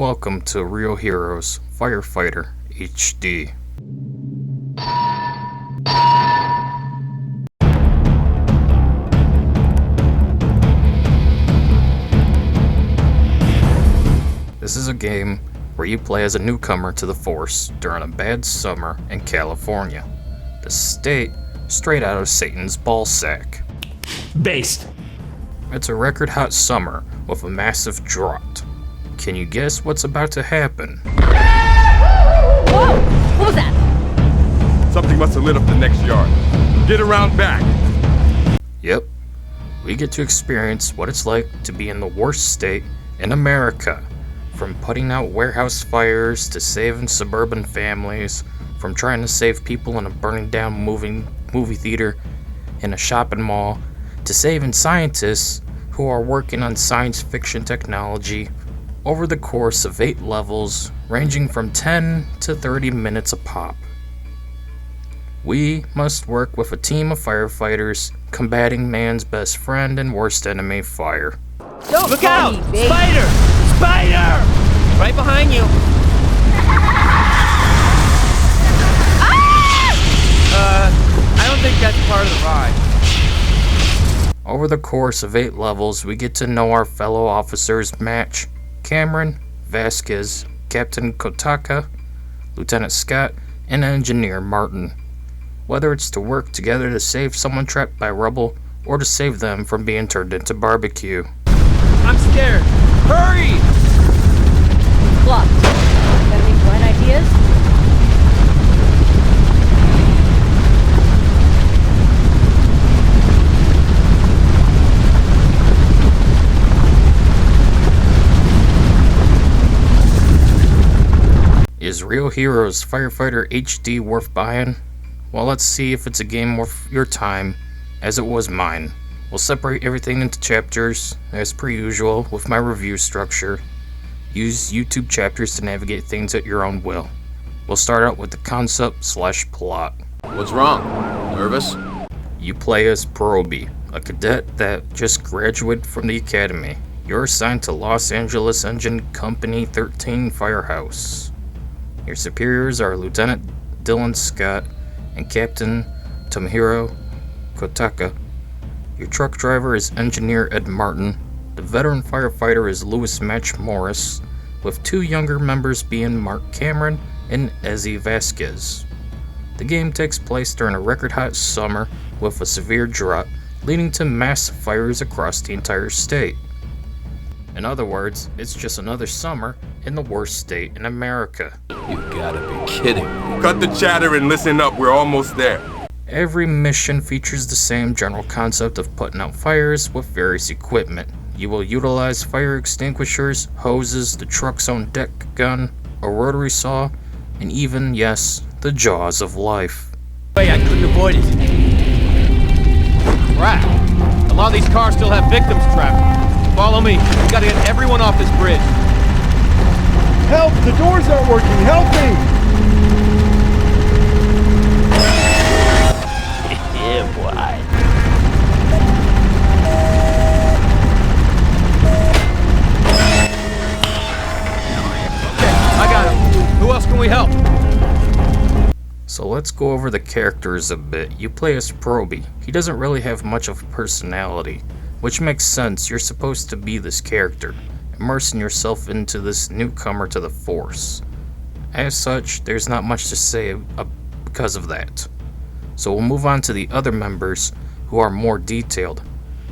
Welcome to Real Heroes Firefighter HD. This is a game where you play as a newcomer to the force during a bad summer in California, the state straight out of Satan's ballsack. Based. It's a record hot summer with a massive drought. Can you guess what's about to happen? Whoa! What was that? Something must have lit up the next yard. Get around back. Yep. We get to experience what it's like to be in the worst state in America. From putting out warehouse fires to saving suburban families, from trying to save people in a burning down movie theater in a shopping mall, to saving scientists who are working on science fiction technology over the course of 8 levels ranging from 10 to 30 minutes a pop. We must work with a team of firefighters combating man's best friend and worst enemy, fire. Don't Look call out! me big. Spider! Spider! Right behind you. I don't think that's part of the ride. Over the course of 8 levels, we get to know our fellow officers Match, Cameron, Vasquez, Captain Kotaka, Lieutenant Scott, and Engineer Martin. Whether it's to work together to save someone trapped by rubble, or to save them from being turned into barbecue. I'm scared. Hurry! Look, got any bright ideas? Is Real Heroes Firefighter HD worth buying? Well, let's see if it's a game worth your time, as it was mine. We'll separate everything into chapters, as per usual, with my review structure. Use YouTube chapters to navigate things at your own will. We'll start out with the concept/plot. What's wrong? Nervous? You play as Proby, a cadet that just graduated from the academy. You're assigned to Los Angeles Engine Company 13 Firehouse. Your superiors are Lieutenant Dylan Scott and Captain Tomohiro Kotaka. Your truck driver is Engineer Ed Martin. The veteran firefighter is Louis Match Morris, with 2 younger members being Mark Cameron and Ezzy Vasquez. The game takes place during a record-hot summer with a severe drought, leading to massive fires across the entire state. In other words, it's just another summer in the worst state in America. You gotta be kidding me. Cut the chatter and listen up. We're almost there. Every mission features the same general concept of putting out fires with various equipment. You will utilize fire extinguishers, hoses, the truck's own deck gun, a rotary saw, and even, yes, the jaws of life. Wait, I couldn't avoid it. Crap. A lot of these cars still have victims trapped. Follow me. We gotta get everyone off this bridge. Help! The doors aren't working! Help me! Yeah, boy. I got him. Who else can we help? So let's go over the characters a bit. You play as Proby. He doesn't really have much of a personality, which makes sense. You're supposed to be this character, immersing yourself into this newcomer to the force. As such, there's not much to say because of that. So we'll move on to the other members who are more detailed,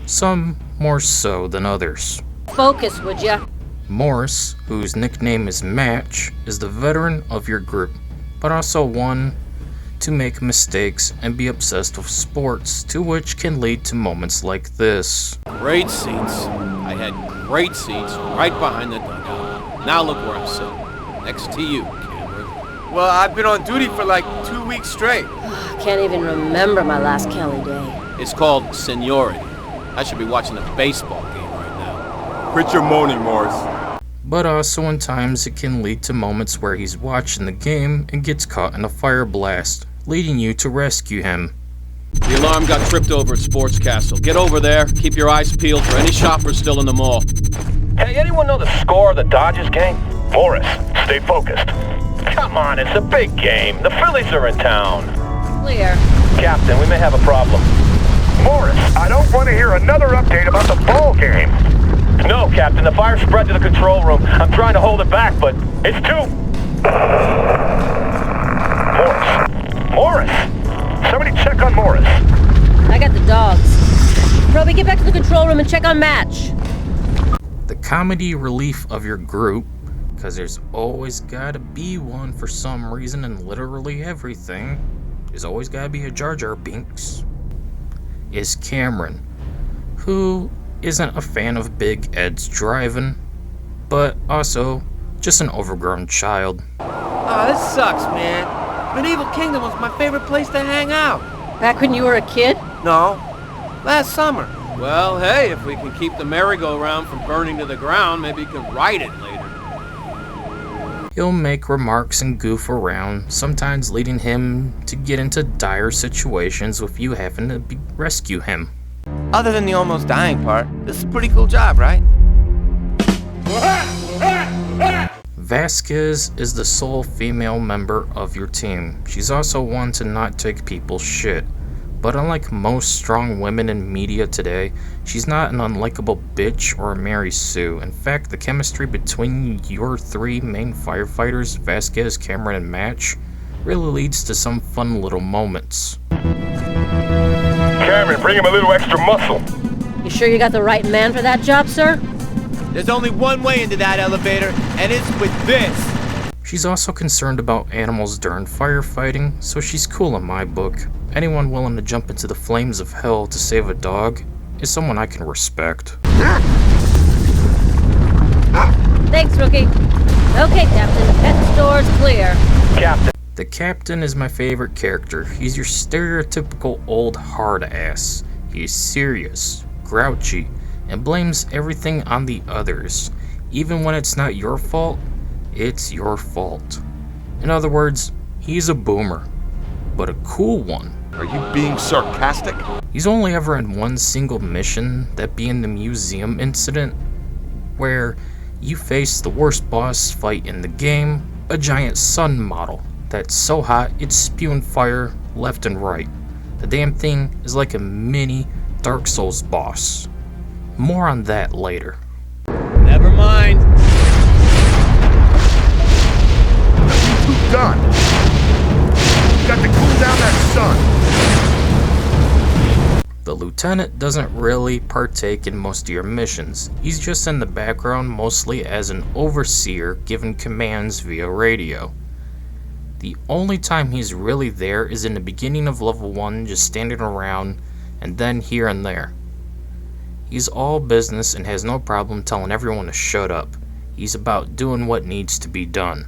some more so than others. Focus, would ya? Morris, whose nickname is Match, is the veteran of your group, but also one to make mistakes and be obsessed with sports, to which can lead to moments like this. Great seats. I had great seats right behind the dugout. Now look where I'm sitting. Next to you, Cameron. Well, I've been on duty for like 2 weeks straight. Can't even remember my last Kelly day. It's called seniority. I should be watching a baseball game right now. Quit your moaning, Morris. But also in times it can lead to moments where he's watching the game and gets caught in a fire blast, leading you to rescue him. The alarm got tripped over at Sports Castle. Get over there. Keep your eyes peeled for any shoppers still in the mall. Hey, anyone know the score of the Dodgers game? Morris, stay focused. Come on, it's a big game. The Phillies are in town. Clear. Captain, we may have a problem. Morris, I don't want to hear another update about the ball game. No, Captain, the fire spread to the control room. I'm trying to hold it back, but it's too... Morris! Somebody check on Morris. I got the dogs. Proby, get back to the control room and check on Match. The comedy relief of your group, because there's always gotta be one for some reason in literally everything. There's always gotta be a Jar Jar Binks. Is Cameron, who isn't a fan of Big Ed's driving, but also just an overgrown child. Oh, this sucks, man. Medieval Kingdom was my favorite place to hang out. Back when you were a kid? No, last summer. Well, hey, if we can keep the merry-go-round from burning to the ground, maybe you can ride it later. He'll make remarks and goof around, sometimes leading him to get into dire situations with you having to rescue him. Other than the almost dying part, this is a pretty cool job, right? Vasquez is the sole female member of your team. She's also one to not take people's shit. But unlike most strong women in media today, she's not an unlikable bitch or a Mary Sue. In fact, the chemistry between your three main firefighters, Vasquez, Cameron, and Match, really leads to some fun little moments. Cameron, bring him a little extra muscle. You sure you got the right man for that job, sir? There's only one way into that elevator, and it's with this. She's also concerned about animals during firefighting, so she's cool in my book. Anyone willing to jump into the flames of hell to save a dog is someone I can respect. Thanks, Rookie. Okay, Captain, pet store's clear. Captain. The Captain is my favorite character. He's your stereotypical old hard ass. He's serious, grouchy, and blames everything on the others. Even when it's not your fault, it's your fault. In other words, he's a boomer, but a cool one. Are you being sarcastic? He's only ever in one single mission, that being the museum incident, where you face the worst boss fight in the game, a giant sun model that's so hot it's spewing fire left and right. The damn thing is like a mini Dark Souls boss. More on that later. Never mind. Too done. Got to cool down that sun. The lieutenant doesn't really partake in most of your missions. He's just in the background, mostly as an overseer giving commands via radio. The only time he's really there is in the beginning of level 1, just standing around, and then here and there. He's all business and has no problem telling everyone to shut up. He's about doing what needs to be done.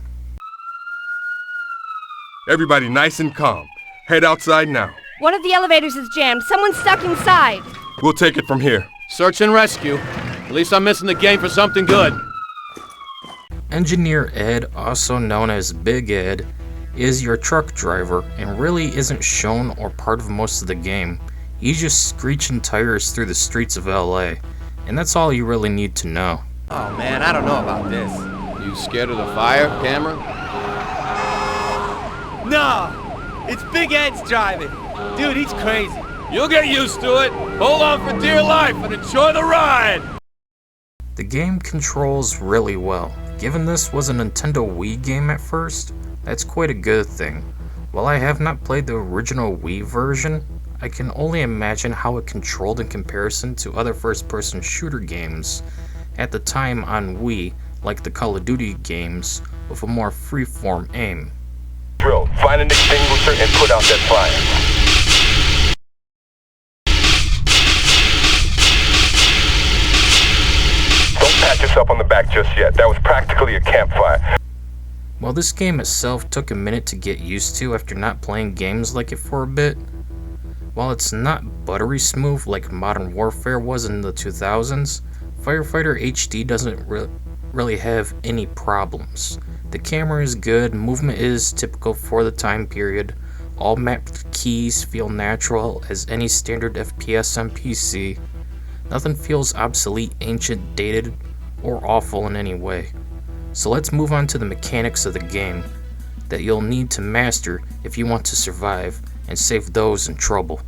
Everybody nice and calm. Head outside now. One of the elevators is jammed. Someone's stuck inside. We'll take it from here. Search and rescue. At least I'm missing the game for something good. Engineer Ed, also known as Big Ed, is your truck driver and really isn't shown or part of most of the game. He's just screeching tires through the streets of LA, and that's all you really need to know. Oh man, I don't know about this. You scared of the fire, Cameron? No! It's Big Ed's driving. Dude, he's crazy. You'll get used to it. Hold on for dear life and enjoy the ride! The game controls really well. Given this was a Nintendo Wii game at first, that's quite a good thing. While I have not played the original Wii version, I can only imagine how it controlled in comparison to other first-person shooter games at the time on Wii, like the Call of Duty games, with a more free-form aim. Drill, find an extinguisher and put out that fire. Don't pat yourself on the back just yet. That was practically a campfire. While this game itself took a minute to get used to after not playing games like it for a bit, while it's not buttery smooth like Modern Warfare was in the 2000s, Firefighter HD doesn't really have any problems. The camera is good, movement is typical for the time period, all mapped keys feel natural as any standard FPS on PC. Nothing feels obsolete, ancient, dated, or awful in any way. So let's move on to the mechanics of the game that you'll need to master if you want to survive and save those in trouble.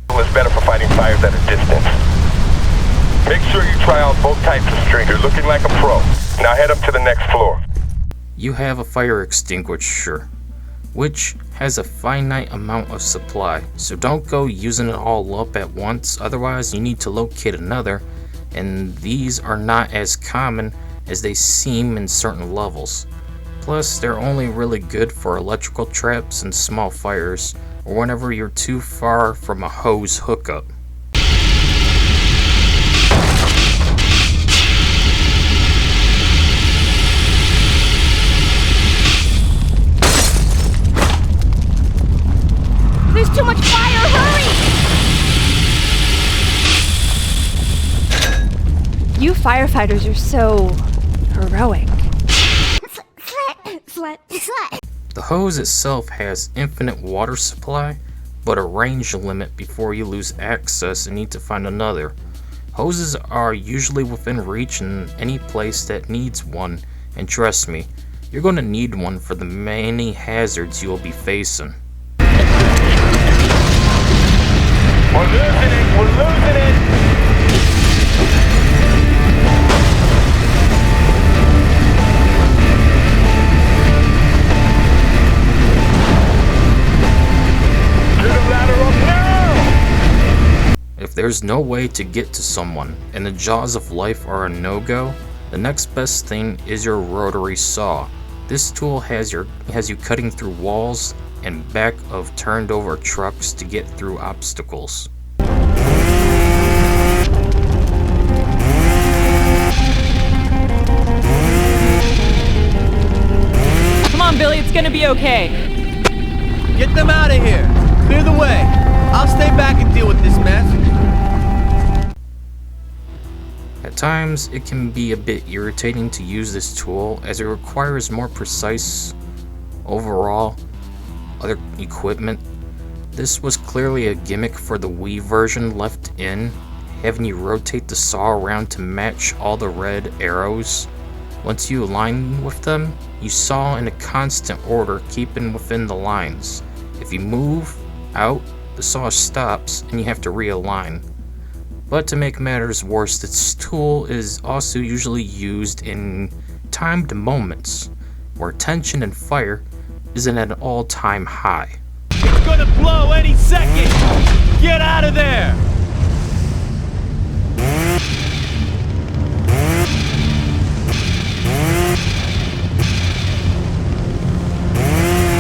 It's better for fighting fires at a distance. Make sure you try out both types of string. You're looking like a pro. Now head up to the next floor. You have a fire extinguisher, which has a finite amount of supply, so don't go using it all up at once, otherwise you need to locate another, and these are not as common as they seem in certain levels. Plus, they're only really good for electrical traps and small fires, or whenever you're too far from a hose hookup. There's too much fire! Hurry! You firefighters are so heroic. The hose itself has infinite water supply, but a range limit before you lose access and need to find another. Hoses are usually within reach in any place that needs one, and trust me, you're going to need one for the many hazards you will be facing. We're losing it! We're losing it! If there's no way to get to someone and the jaws of life are a no-go, the next best thing is your rotary saw. This tool has you cutting through walls and back of turned over trucks to get through obstacles. Come on, Billy, it's gonna be okay. Get them out of here. Clear the way. I'll stay back and deal with this mess. At times, it can be a bit irritating to use this tool as it requires more precise overall other equipment. This was clearly a gimmick for the Wii version left in, having you rotate the saw around to match all the red arrows. Once you align with them, you saw in a constant order, keeping within the lines. If you move out, the saw stops and you have to realign. But to make matters worse, this tool is also usually used in timed moments where tension and fire is at an all-time high. It's gonna blow any second! Get out of there!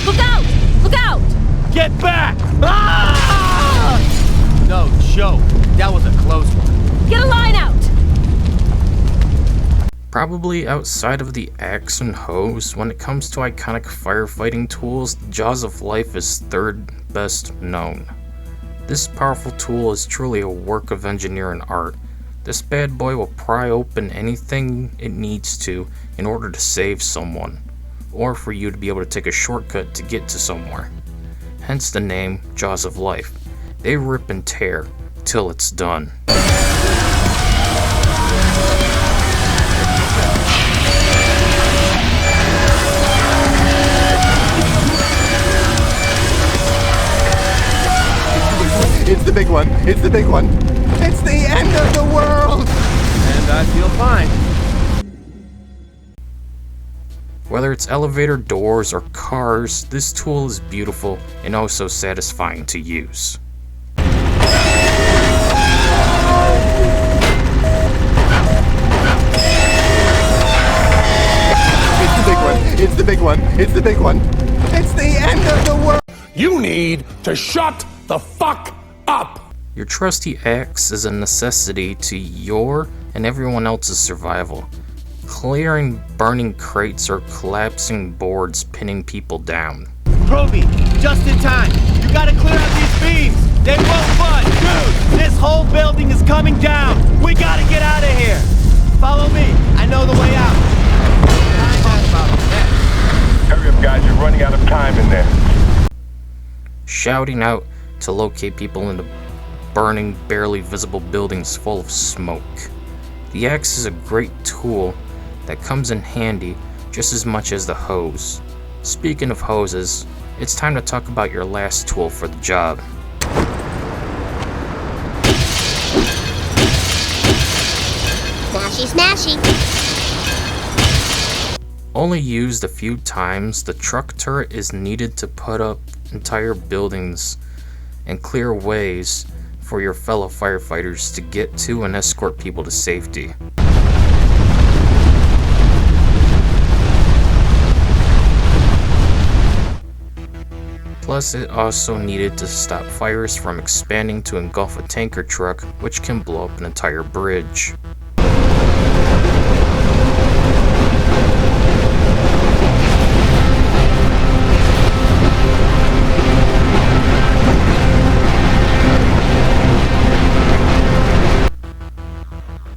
Look out! Look out! Get back! Ah! No joke. That was a close one. Get a line out! Probably outside of the axe and hose, when it comes to iconic firefighting tools, the Jaws of Life is third best known. This powerful tool is truly a work of engineering art. This bad boy will pry open anything it needs to in order to save someone, or for you to be able to take a shortcut to get to somewhere. Hence the name Jaws of Life. They rip and tear till it's done. It's the big one. It's the big one. It's the end of the world. And I feel fine. Whether it's elevator doors or cars, this tool is beautiful and also satisfying to use. It's the big one. It's the big one. It's the end of the world. You need to shut the fuck up! Your trusty axe is a necessity to your and everyone else's survival. Clearing burning crates or collapsing boards pinning people down. Proby, just in time. You gotta clear out these beams. They won't budge. Dude, this whole building is coming down. We gotta get out of here. Follow me. I know the way out. Hurry up, guys. You're running out of time in there. Shouting out to locate people in the burning, barely visible buildings full of smoke. The axe is a great tool that comes in handy just as much as the hose. Speaking of hoses, it's time to talk about your last tool for the job. Smashy, smashy. Only used a few times, the truck turret is needed to put up entire buildings and clear ways for your fellow firefighters to get to and escort people to safety. Plus, it also needed to stop fires from expanding to engulf a tanker truck, which can blow up an entire bridge.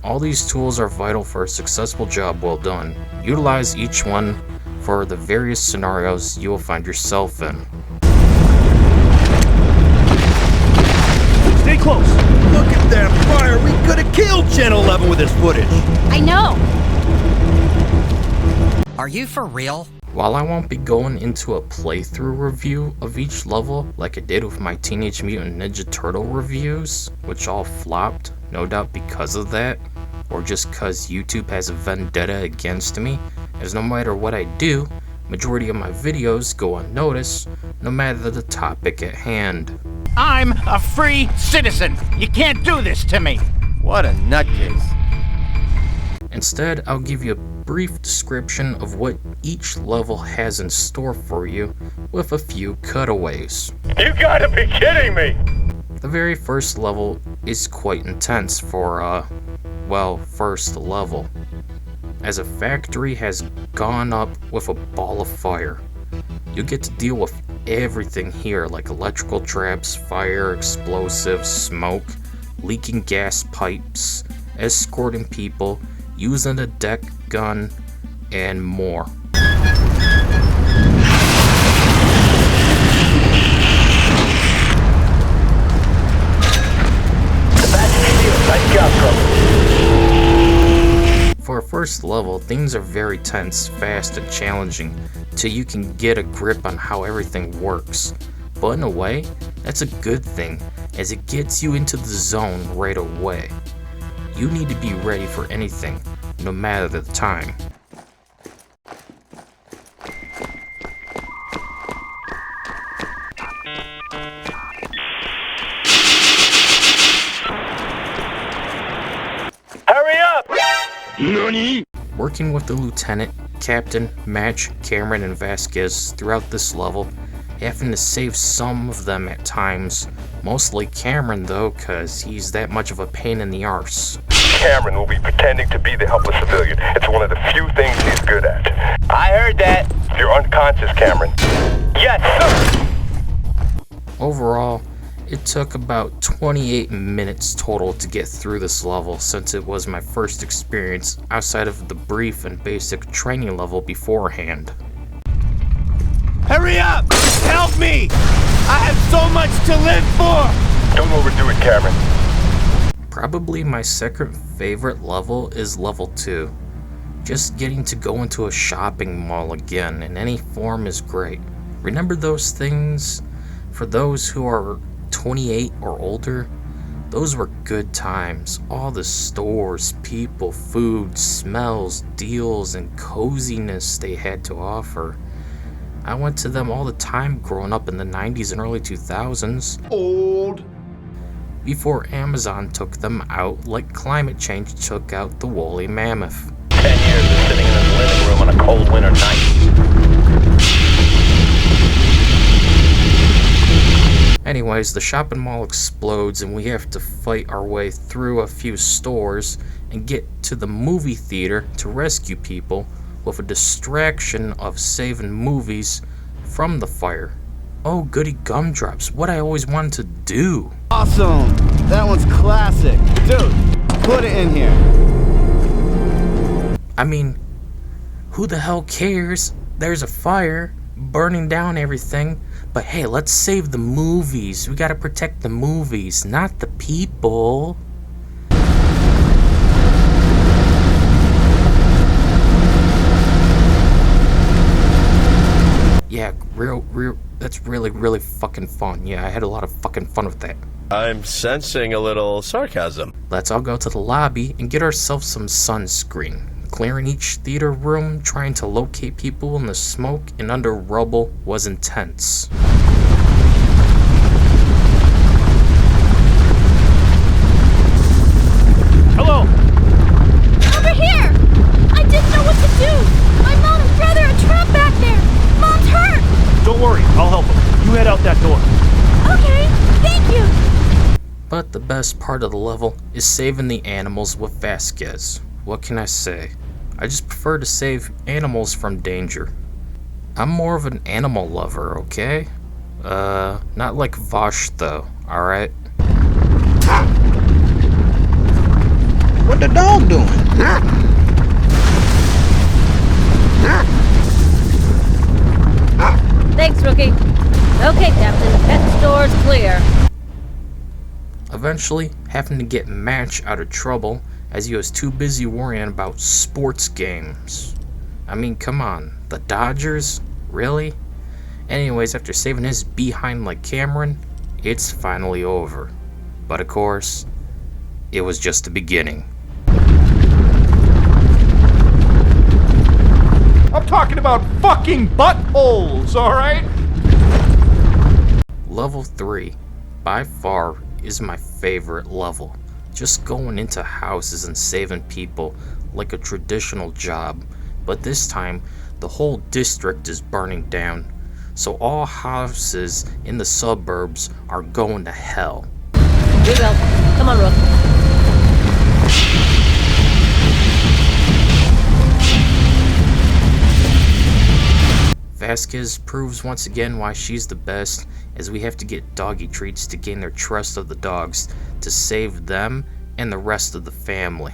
All these tools are vital for a successful job well done. Utilize each one for the various scenarios you will find yourself in. Stay close! Look at that fire! We could have killed Channel 11 with this footage! I know! Are you for real? While I won't be going into a playthrough review of each level like I did with my Teenage Mutant Ninja Turtle reviews, which all flopped, no doubt because of that, or just cause YouTube has a vendetta against me, as no matter what I do, majority of my videos go unnoticed, no matter the topic at hand. I'm a free citizen. You can't do this to me. What a nutcase. Instead, I'll give you a brief description of what each level has in store for you with a few cutaways. You gotta be kidding me! The very first level is quite intense for, first level, as a factory has gone up with a ball of fire. You get to deal with everything here like electrical traps, fire, explosives, smoke, leaking gas pipes, escorting people, using a deck gun, and more. For a first level, things are very tense, fast, and challenging, till you can get a grip on how everything works. But in a way, that's a good thing, as it gets you into the zone right away. You need to be ready for anything, no matter the time. Hurry up! NANI? Working with the Lieutenant, Captain, Match, Cameron, and Vasquez throughout this level, having to save some of them at times, mostly Cameron though, cause he's that much of a pain in the arse. Cameron will be pretending to be the helpless civilian. It's one of the few things he's good at. I heard that. You're unconscious, Cameron. Yes, sir! Overall, it took about 28 minutes total to get through this level since it was my first experience outside of the brief and basic training level beforehand. Hurry up! Help me! I have so much to live for! Don't overdo it, Cameron. Probably my second favorite level is level 2. Just getting to go into a shopping mall again in any form is great. Remember those things? For those who are 28 or older, those were good times. All the stores, people, food, smells, deals, and coziness they had to offer. I went to them all the time growing up in the 90s and early 2000s. Old. Before Amazon took them out like climate change took out the woolly mammoth. 10 years of sitting in his living room on a cold winter night. Anyways, the shopping mall explodes and we have to fight our way through a few stores and get to the movie theater to rescue people with a distraction of saving movies from the fire. Oh, goody gumdrops, what I always wanted to do. Awesome! That one's classic. Dude, put it in here. I mean, who the hell cares? There's a fire burning down everything. But hey, let's save the movies. We gotta protect the movies, not the people. That's really, really fucking fun. Yeah, I had a lot of fucking fun with that. I'm sensing a little sarcasm. Let's all go to the lobby and get ourselves some sunscreen. Clearing each theater room, trying to locate people in the smoke and under rubble was intense. Hello! Over here! I didn't know what to do! My mom and brother are trapped back there! Mom's hurt! Don't worry, I'll help him. You head out that door. Okay, thank you! But the best part of the level is saving the animals with Vasquez. What can I say? I just prefer to save animals from danger. I'm more of an animal lover, okay? Not like Vosh though, alright? What the dog doing? Thanks, rookie. Okay, Captain, pet store's clear. Eventually, having to get Match out of trouble as he was too busy worrying about sports games. I mean, come on, the Dodgers? Really? Anyways, after saving his behind like Cameron, it's finally over. But of course, it was just the beginning. I'm talking about fucking buttholes, alright? Level 3, by far, is my favorite level. Just going into houses and saving people like a traditional job. But this time, the whole district is burning down. So all houses in the suburbs are going to hell. We will. Come on, Rook. Vasquez proves once again why she's the best, as we have to get doggy treats to gain their trust of the dogs, to save them and the rest of the family.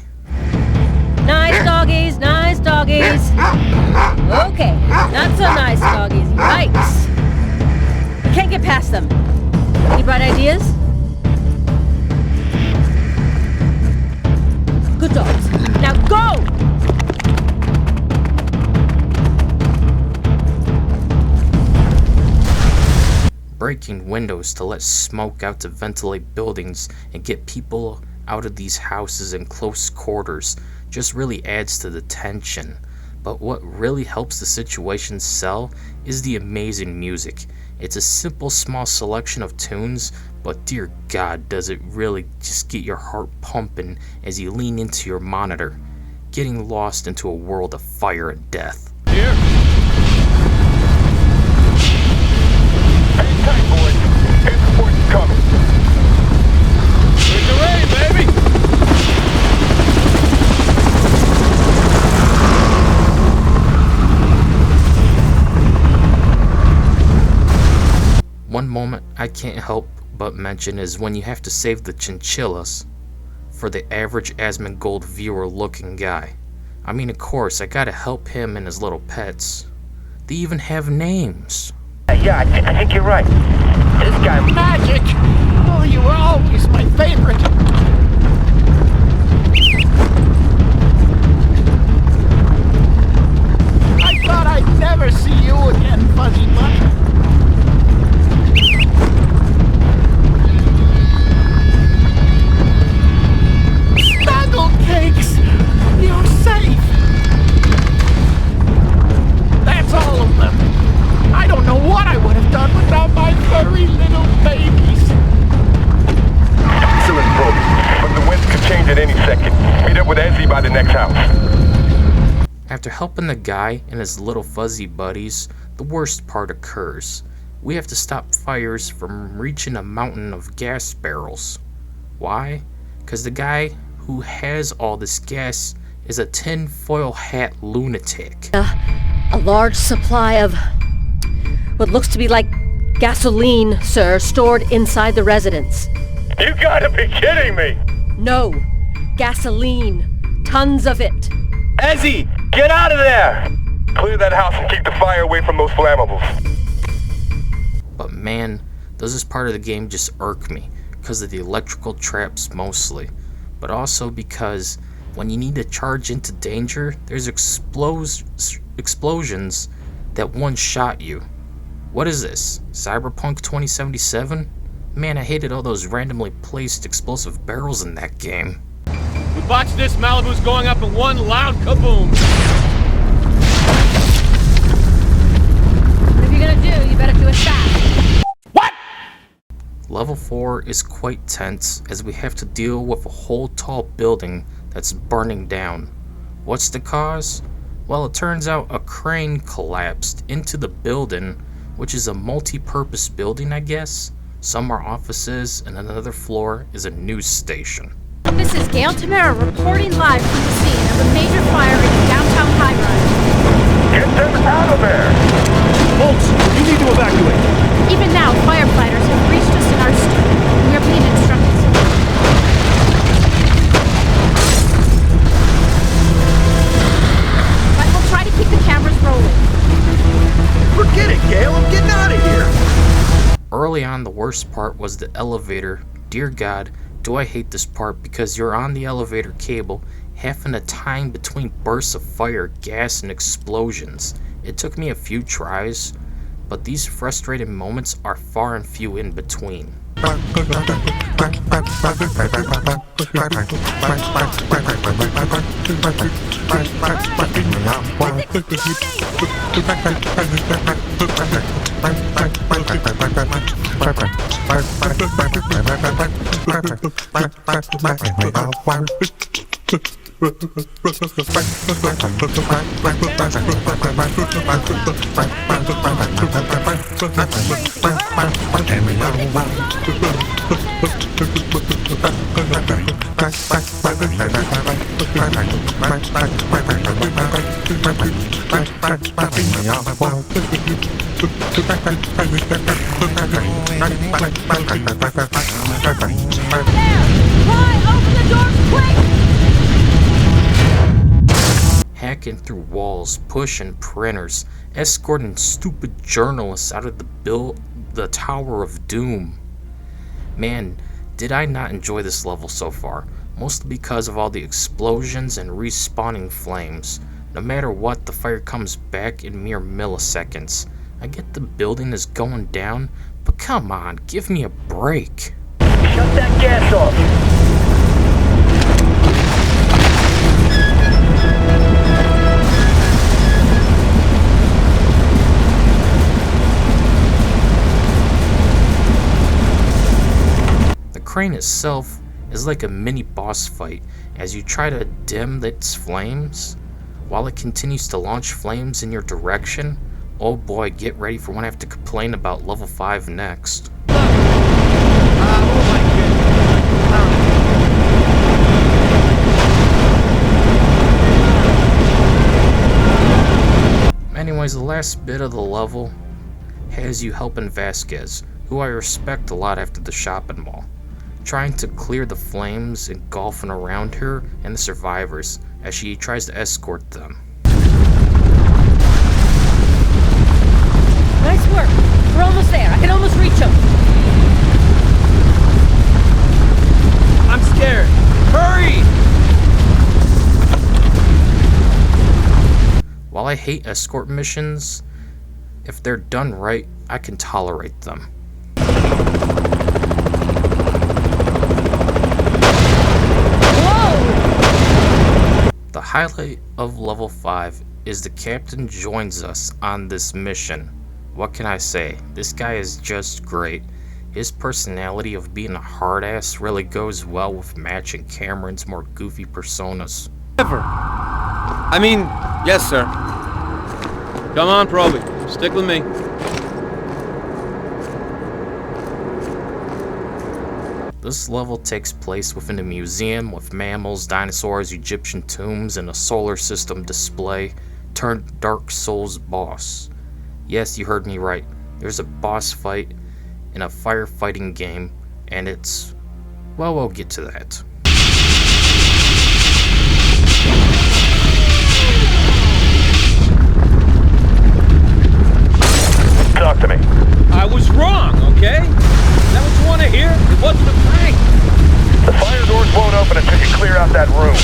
Nice doggies, nice doggies. Okay, not so nice doggies. Yikes. I can't get past them. Any bright ideas? Good dogs. Now go! Breaking windows to let smoke out to ventilate buildings and get people out of these houses in close quarters just really adds to the tension. But what really helps the situation sell is the amazing music. It's a simple small selection of tunes, but dear God, does it really just get your heart pumping as you lean into your monitor, getting lost into a world of fire and death. Here. Hang tight, boys. Transport's coming. Here's the rain, baby! One moment I can't help but mention is when you have to save the chinchillas for the average Asmongold viewer looking guy. I mean, of course, I gotta help him and his little pets. They even have names. Yeah, I think you're right. This guy... Magic! Oh, you were always my favorite. I thought I'd never see you again, Fuzzy Butt. Snuggle cakes! You're safe! That's all of them. I don't know what I would have done without my furry little babies. Excellent, Brody. But the winds could change at any second. Meet up with Ezzy by the next house. After helping the guy and his little fuzzy buddies, the worst part occurs. We have to stop fires from reaching a mountain of gas barrels. Why? Because the guy who has all this gas is a tinfoil hat lunatic. A large supply of what looks to be like gasoline, sir, stored inside the residence. You gotta be kidding me! No, gasoline. Tons of it. Ezzy, get out of there! Clear that house and keep the fire away from those flammables. But man, does this part of the game just irk me, because of the electrical traps mostly, but also because when you need to charge into danger, there's explosions that one-shot you. What is this? Cyberpunk 2077? Man, I hated all those randomly placed explosive barrels in that game. We botched this. Malibu's going up in one loud kaboom. What are you gonna do? You better do it fast. What? Level 4 is quite tense as we have to deal with a whole tall building that's burning down. What's the cause? Well, it turns out a crane collapsed into the building, which is a multi-purpose building, I guess. Some are offices, and another floor is a news station. This is Gail Tamara reporting live from the scene of a major fire in a downtown high-rise. Get them out of there! Bolts, you need to evacuate. Even now, firefighters have reached us in our street. We are being instructed. But we'll try to keep the cameras rolling. Forget it, Gail. I'm getting out of here. Early on, the worst part was the elevator. Dear God, do I hate this part because you're on the elevator cable, having a time between bursts of fire, gas, and explosions. It took me a few tries, but these frustrating moments are far and few in between. Hacking through walls, pushing printers, escorting stupid journalists out of the Tower of Doom. Man, did I not enjoy this level so far, mostly because of all the explosions and respawning flames. No matter what, the fire comes back in mere milliseconds. I get the building is going down, but come on, give me a break. Shut that gas off. The crane itself is like a mini boss fight as you try to dim its flames while it continues to launch flames in your direction. Oh boy, get ready for when I have to complain about level 5 next. Anyways, the last bit of the level has you helping Vasquez, who I respect a lot after the shopping mall, trying to clear the flames engulfing around her and the survivors as she tries to escort them. Nice work. We're almost there. I can almost reach him. I'm scared. Hurry! While I hate escort missions, if they're done right, I can tolerate them. The highlight of level 5 is the captain joins us on this mission. What can I say? This guy is just great. His personality of being a hard ass really goes well with matching Cameron's more goofy personas. Ever. I mean, yes, sir. Come on, Proby. Stick with me. This level takes place within a museum with mammals, dinosaurs, Egyptian tombs, and a solar system display turned Dark Souls boss. Yes, you heard me right. There's a boss fight in a firefighting game, and it's... well, we'll get to that. Talk to me. I was wrong, okay? Is that what you want to hear? It wasn't a prank. The fire doors won't open until you clear out that room.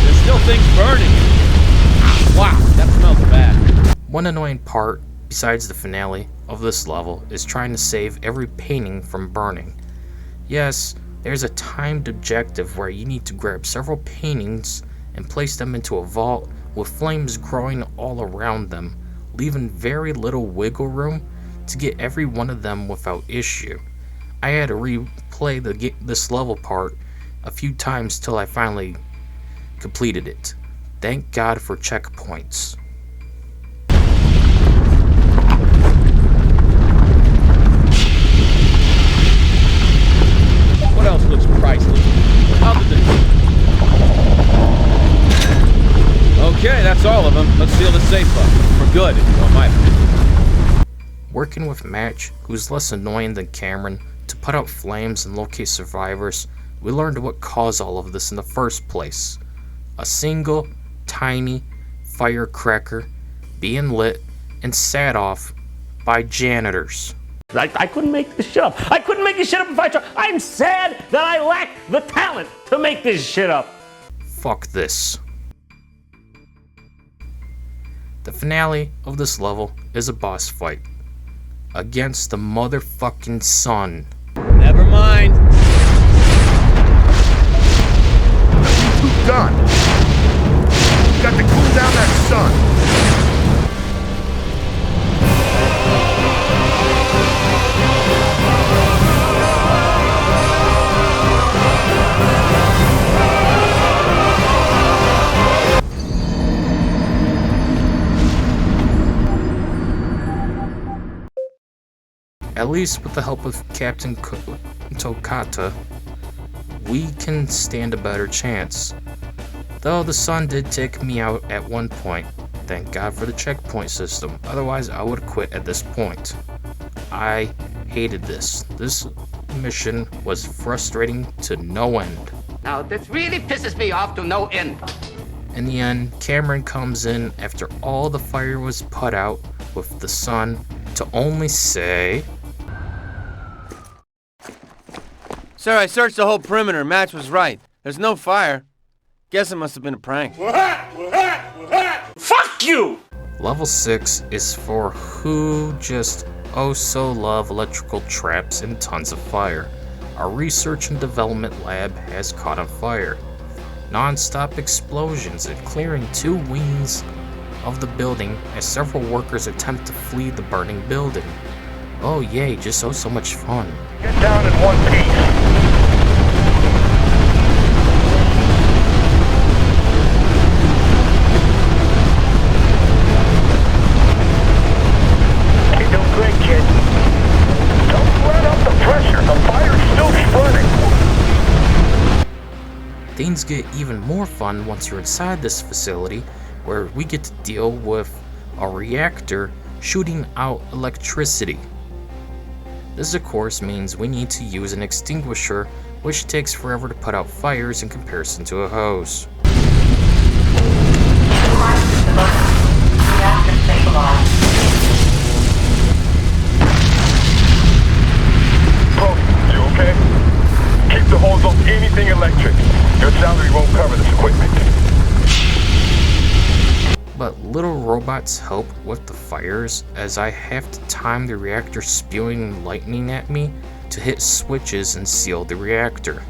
There's still things burning. Wow, that smells bad. One annoying part, besides the finale of this level is trying to save every painting from burning. Yes, there's a timed objective where you need to grab several paintings and place them into a vault with flames growing all around them, leaving very little wiggle room to get every one of them without issue. I had to replay this level part a few times till I finally completed it. Thank God for checkpoints. What else looks priceless? Other than... Okay, that's all of them. Let's seal the safe up. For good, if you don't mind. Working with Match, who's less annoying than Cameron, to put out flames and locate survivors, we learned what caused all of this in the first place. A single, tiny firecracker being lit and set off by janitors. I couldn't make this shit up. I couldn't make this shit up if I tried. I'm sad that I lack the talent to make this shit up. Fuck this. The finale of this level is a boss fight against the motherfucking sun. Never mind. Too done. Got to cool down that sun. At least with the help of Captain Tokata, we can stand a better chance. Though the sun did take me out at one point, thank God for the checkpoint system, otherwise I would quit at this point. I hated this. This mission was frustrating to no end. Now this really pisses me off to no end. In the end, Cameron comes in after all the fire was put out with the sun to only say, Sir, I searched the whole perimeter. Match was right. There's no fire. Guess it must have been a prank. Fuck you! Level 6 is for who just oh so love electrical traps and tons of fire. Our research and development lab has caught on fire. Non-stop explosions and clearing 2 wings of the building as several workers attempt to flee the burning building. Oh yay, just so much fun. Get down in one piece. You're doing great, kid. Don't let up the pressure. The fire's still spreading. Things get even more fun once you're inside this facility, where we get to deal with a reactor shooting out electricity. This of course means we need to use an extinguisher, which takes forever to put out fires in comparison to a hose. Bro, you okay? Keep the hose off anything electric. Your salary won't cover this equipment. But little robots help with the fires, as I have to time the reactor spewing lightning at me to hit switches and seal the reactor.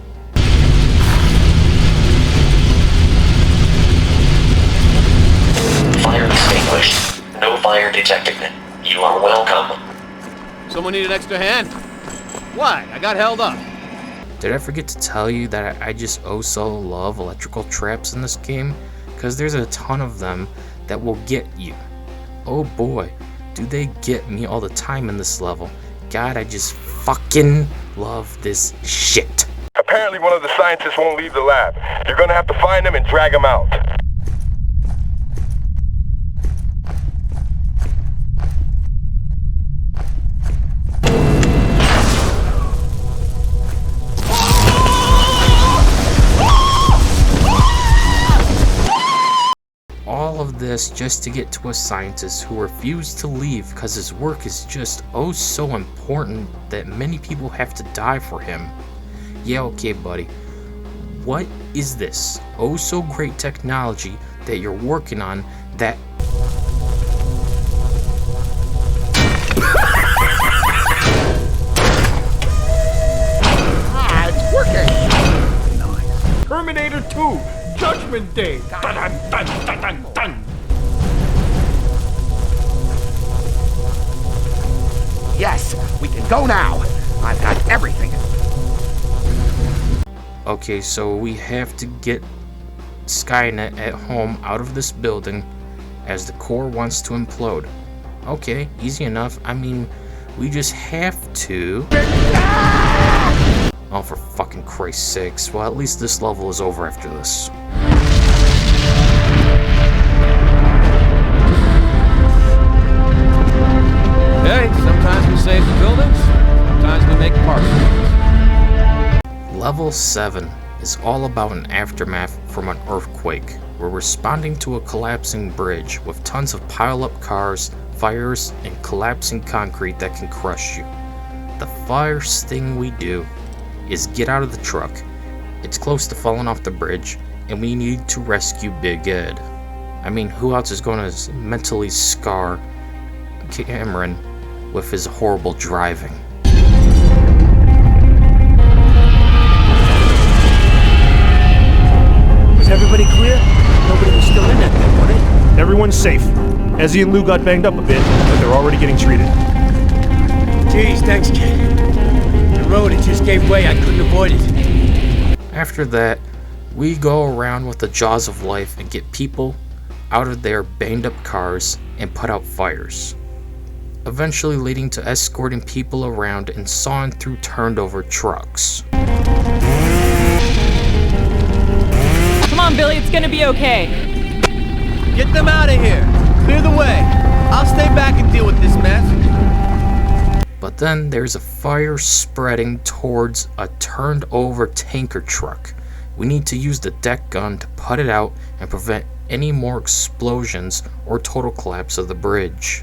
Fire extinguished. No fire detected. You are welcome. Someone need an extra hand? What? I got held up. Did I forget to tell you that I just oh so love electrical traps in this game? Because there's a ton of them that will get you. Oh boy, do they get me all the time in this level. God, I just fucking love this shit. Apparently one of the scientists won't leave the lab. You're gonna have to find him and drag him out. All of this just to get to a scientist who refused to leave because his work is just oh so important that many people have to die for him. Yeah, okay buddy, what is this oh so great technology that you're working on that Terminator 2, Judgment Day. Dun, dun, dun, dun, dun, dun. Yes, we can go now. I've got everything. Okay, so we have to get Skynet at home out of this building as the core wants to implode. Okay, easy enough. I mean, we just have to... Oh, for fucking Christ's sakes. Well, at least this level is over after this. Hey, sometimes we save the buildings, sometimes we make parts. Level 7 is all about an aftermath from an earthquake. We're responding to a collapsing bridge with tons of pile-up cars, fires, and collapsing concrete that can crush you. The first thing we do is get out of the truck. It's close to falling off the bridge, and we need to rescue Big Ed. I mean, who else is going to mentally scar Cameron with his horrible driving? Is everybody clear? Nobody was still in that thing, was it? Everyone's safe. Ezzy and Lou got banged up a bit, but they're already getting treated. Jeez, thanks, kid. The road, it just gave way. I couldn't avoid it. After that, we go around with the jaws of life and get people out of their banged up cars and put out fires, eventually leading to escorting people around and sawing through turned over trucks. Come on, Billy, it's gonna be okay. Get them out of here. Clear the way. I'll stay back and deal with this mess. But then there's a fire spreading towards a turned over tanker truck. We need to use the deck gun to put it out and prevent any more explosions or total collapse of the bridge.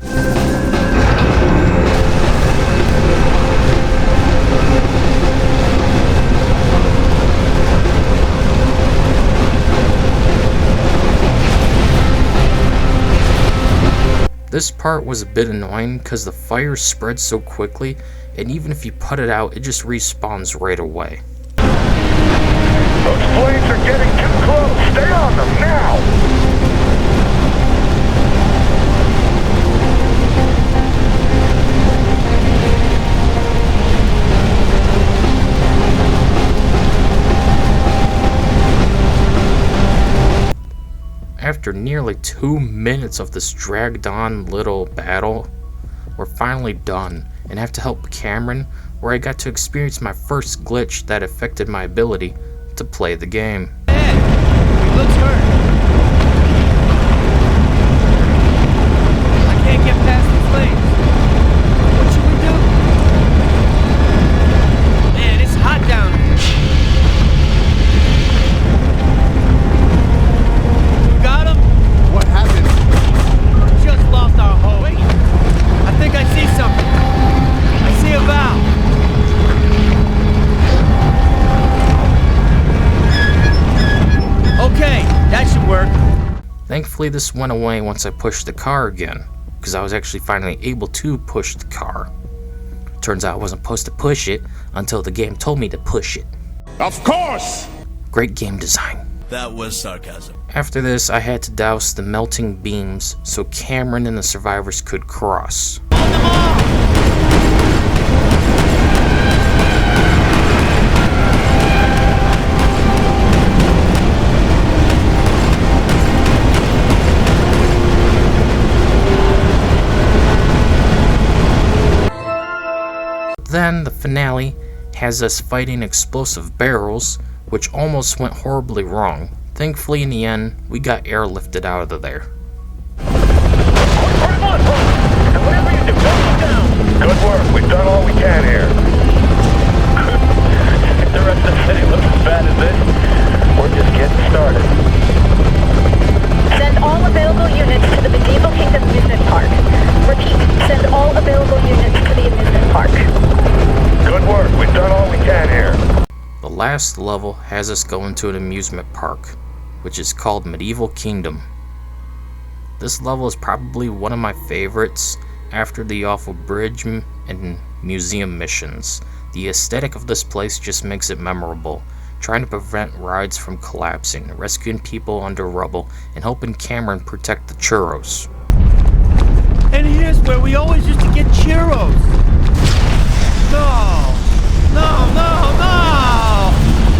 This part was a bit annoying because the fire spreads so quickly, and even if you put it out, it just respawns right away. Those flames are getting too close. Stay on them now. After nearly 2 minutes of this dragged on little battle, we're finally done and have to help Cameron, where I got to experience my first glitch that affected my ability to play the game. He looks hurt. I can't get past the flames. What should we do? Man, it's hot down here. You got him? What happened? We just lost our hose. Wait, I think I see something. I see a valve. Okay, that should work. Thankfully this went away once I pushed the car again, because I was actually finally able to push the car. Turns out I wasn't supposed to push it until the game told me to push it. Of course! Great game design. That was sarcasm. After this, I had to douse the melting beams so Cameron and the survivors could cross. Then the finale has us fighting explosive barrels, which almost went horribly wrong. Thankfully in the end, we got airlifted out of there. Good work. We've done all we can here. If the rest of the city looks as bad as this, we're just getting started. Send all available units to the Medieval Kingdom Amusement Park. Repeat, send all available units to the amusement park. Good work. We've done all we can here. The last level has us go into an amusement park, which is called Medieval Kingdom. This level is probably one of my favorites after the awful bridge and museum missions. The aesthetic of this place just makes it memorable. trying to prevent rides from collapsing, rescuing people under rubble, and helping Cameron protect the churros. And here's where we always used to get churros. No! No, no, no!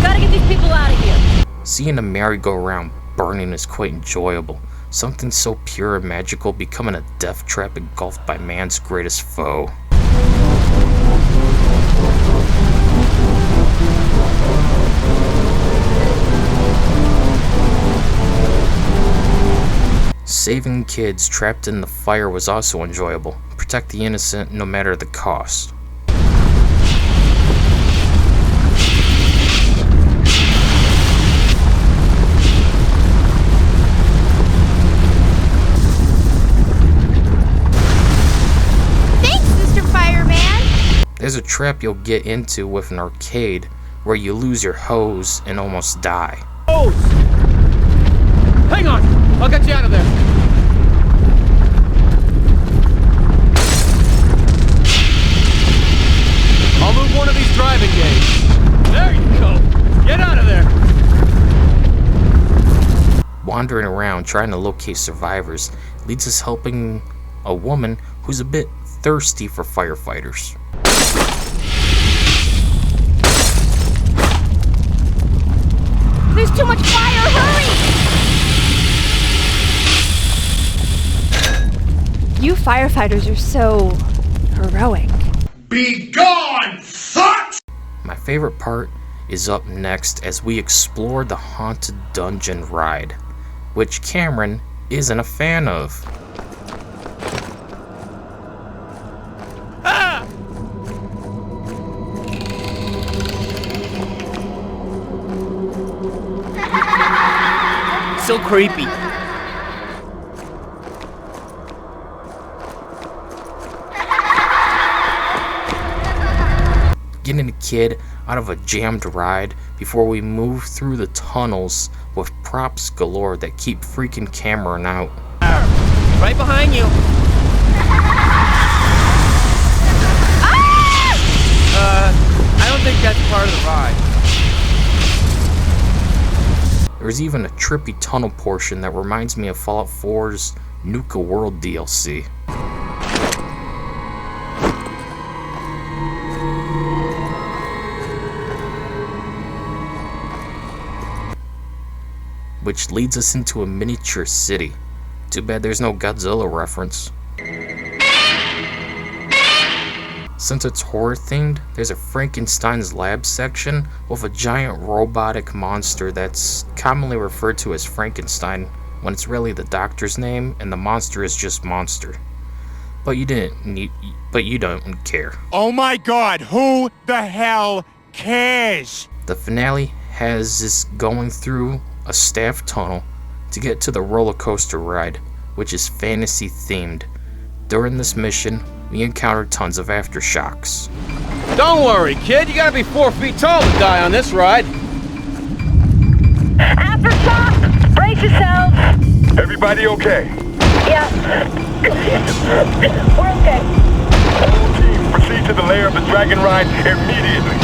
Gotta get these people out of here. Seeing a merry-go-round burning is quite enjoyable. Something so pure and magical becoming a death trap engulfed by man's greatest foe. Saving kids trapped in the fire was also enjoyable. Protect the innocent no matter the cost. There's a trap you'll get into with an arcade where you lose your hose and almost die. Hose! Hang on! I'll get you out of there. I'll move one of these driving gates. There you go! Get out of there! Wandering around trying to locate survivors leads us helping a woman who's a bit thirsty for firefighters. There's too much fire! Hurry! You firefighters are so heroic. Be gone, fuck! My favorite part is up next as we explore the Haunted Dungeon ride, which Cameron isn't a fan of. So creepy. Getting a kid out of a jammed ride before we move through the tunnels with props galore that keep freaking Cameron out. Right behind you. I don't think that's part of the ride. There's even a trippy tunnel portion that reminds me of Fallout 4's Nuka World DLC. Which leads us into a miniature city. Too bad there's no Godzilla reference. Since it's horror themed, there's a Frankenstein's lab section with a giant robotic monster that's commonly referred to as Frankenstein when it's really the doctor's name and the monster is just Monster. But you don't care. Oh my god, who the hell cares? The finale has us going through a staff tunnel to get to the roller coaster ride, which is fantasy themed. During this mission, we encountered tons of aftershocks. Don't worry, kid. You gotta be 4 feet tall to die on this ride. Aftershock! Brace yourselves! Everybody okay? Yeah. We're okay. Whole team, proceed to the lair of the dragon ride immediately.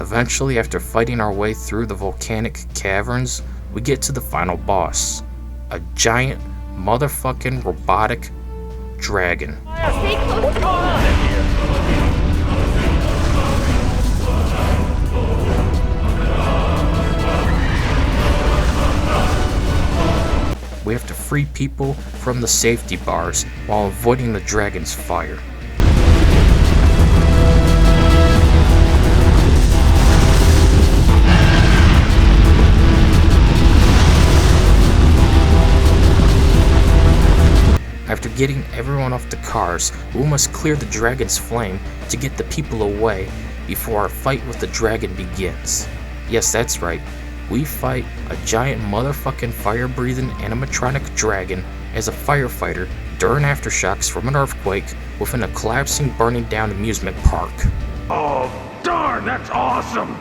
Eventually, after fighting our way through the volcanic caverns, we get to the final boss. A giant motherfucking robotic dragon. Stay close. What's going on in here? We have to free people from the safety bars while avoiding the dragon's fire. After getting everyone off the cars, we must clear the dragon's flame to get the people away before our fight with the dragon begins. Yes, that's right. We fight a giant motherfucking fire-breathing animatronic dragon as a firefighter during aftershocks from an earthquake within a collapsing, burning down amusement park. Oh, darn, that's awesome!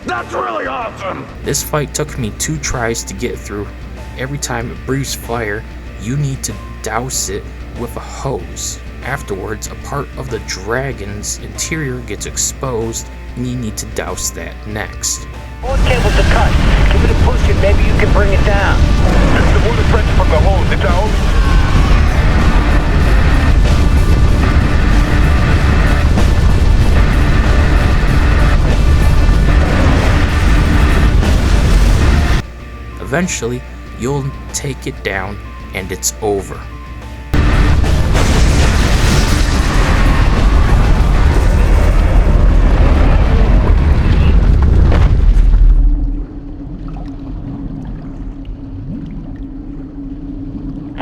That's really awesome! This fight took me 2 tries to get through. Every time it breathes fire, you need to douse it with a hose. Afterwards, a part of the dragon's interior gets exposed and you need to douse that next. Board cables are cut. Give it a push and maybe you can bring it down. The water pressure from the hose. It's our only... Eventually, you'll take it down and it's over.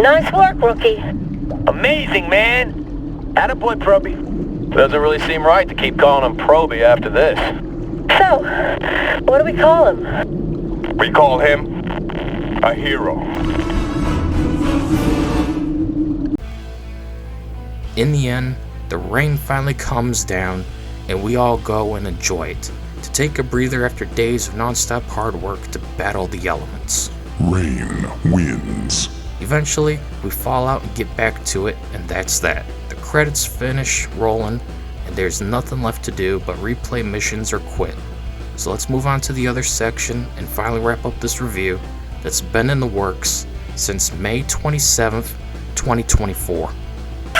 Nice work, rookie. Amazing, man. Attaboy, Proby. Doesn't really seem right to keep calling him Proby after this. So, what do we call him? We call him a hero. In the end, the rain finally comes down and we all go and enjoy it, to take a breather after days of non-stop hard work to battle the elements. Rain wins. Eventually, we fall out and get back to it, and that's that. The credits finish rolling, and there's nothing left to do but replay missions or quit. So let's move on to the other section and finally wrap up this review that's been in the works since May 27th, 2024.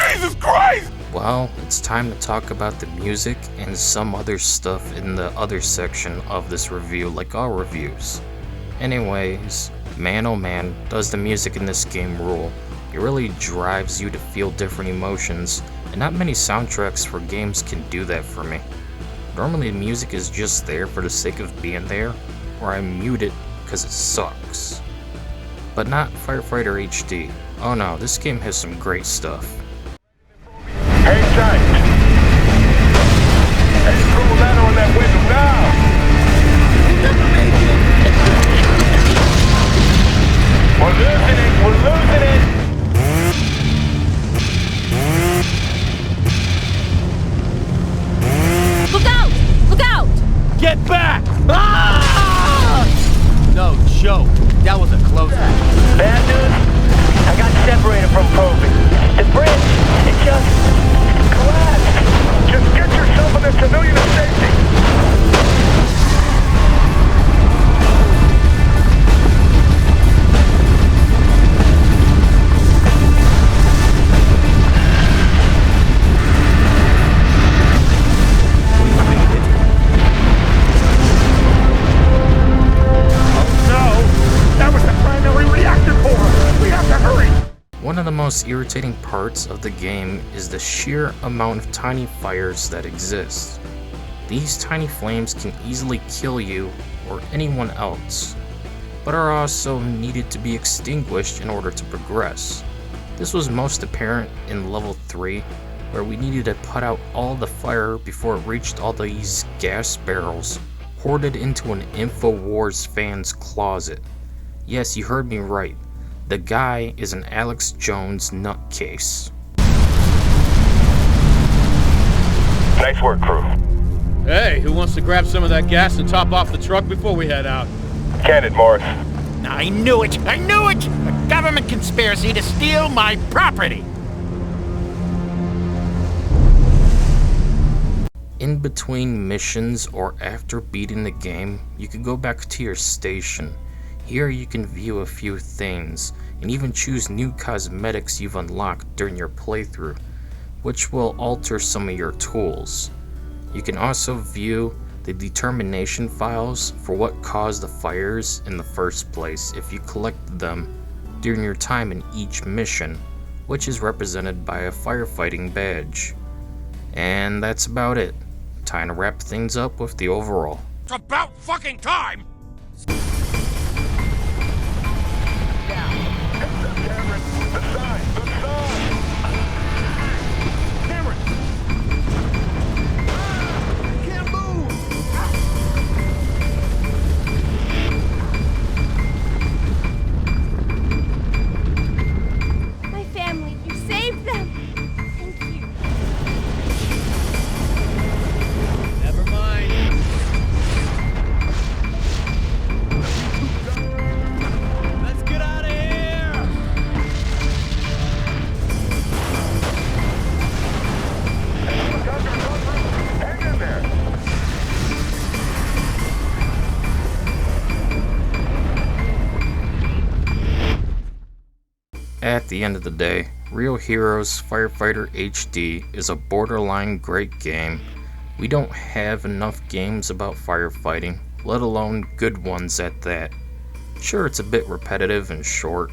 Jesus Christ! Well, it's time to talk about the music and some other stuff in the other section of this review, like all reviews. Anyways, man oh man, does the music in this game rule. It really drives you to feel different emotions, and not many soundtracks for games can do that for me. Normally the music is just there for the sake of being there, or I mute it because it sucks. But not Firefighter HD. Oh no, this game has some great stuff. Hang tight. Hey, scroll that on that window now. We're losing it! We're losing it! Look out! Look out! Get back! Ah! No joke. That was a close one. Bad news? I got separated from Proby. The bridge, it just collapsed. Just get yourself in a civilian of safety. One of the most irritating parts of the game is the sheer amount of tiny fires that exist. These tiny flames can easily kill you or anyone else, but are also needed to be extinguished in order to progress. This was most apparent in level 3, where we needed to put out all the fire before it reached all these gas barrels hoarded into an InfoWars fan's closet. Yes, you heard me right. The guy is an Alex Jones nutcase. Nice work, crew. Hey, who wants to grab some of that gas and top off the truck before we head out? Can it, Morris? I knew it! I knew it! A government conspiracy to steal my property! In between missions or after beating the game, you can go back to your station. Here you can view a few things, and even choose new cosmetics you've unlocked during your playthrough, which will alter some of your tools. You can also view the determination files for what caused the fires in the first place if you collected them during your time in each mission, which is represented by a firefighting badge. And that's about it. Time to wrap things up with the overall. It's about fucking time! My family, you saved them! Thank you. Never mind. At the end of the day, Real Heroes Firefighter HD is a borderline great game. We don't have enough games about firefighting, let alone good ones at that. Sure, it's a bit repetitive and short,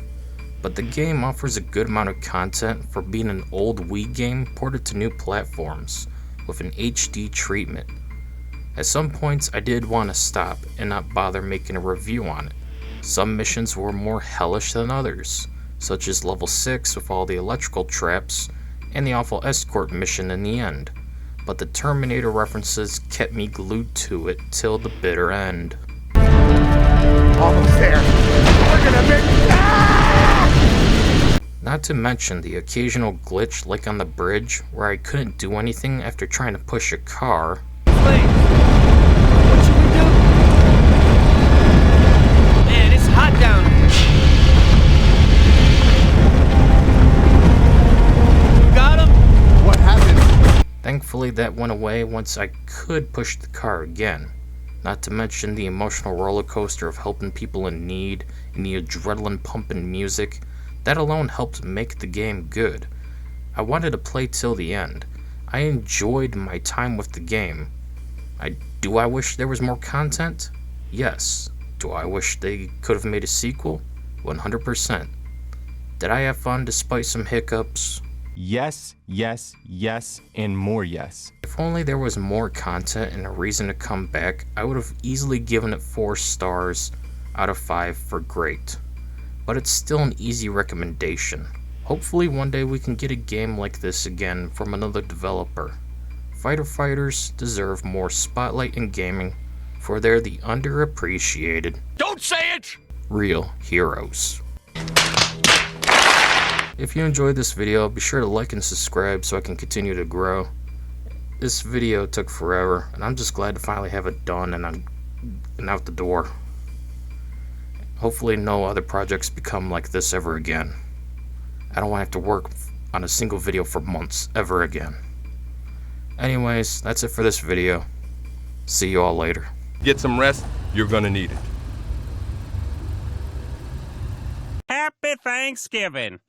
but the game offers a good amount of content for being an old Wii game ported to new platforms with an HD treatment. At some points I did want to stop and not bother making a review on it. Some missions were more hellish than others, such as level 6 with all the electrical traps and the awful escort mission in the end, but the Terminator references kept me glued to it till the bitter end. Almost there. We're gonna make... Ah! Not to mention the occasional glitch like on the bridge where I couldn't do anything after trying to push a car. Wait, what should we do? Man, it's hot down here. You got him? What happened? Thankfully that went away once I could push the car again. Not to mention the emotional roller coaster of helping people in need and the adrenaline pumping music. That alone helped make the game good. I wanted to play till the end. I enjoyed my time with the game. Do I wish there was more content? Yes. Do I wish they could have made a sequel? 100%. Did I have fun despite some hiccups? Yes, yes, yes, and more yes. If only there was more content and a reason to come back, I would have easily given it 4 stars out of 5 for great. But it's still an easy recommendation. Hopefully one day we can get a game like this again from another developer. Fighters deserve more spotlight in gaming, for they're the underappreciated, don't say it! real heroes. If you enjoyed this video, be sure to like and subscribe so I can continue to grow. This video took forever, and I'm just glad to finally have it done and out the door. Hopefully no other projects become like this ever again. I don't want to have to work on a single video for months ever again. Anyways, that's it for this video. See you all later. Get some rest, you're gonna need it. Happy Thanksgiving!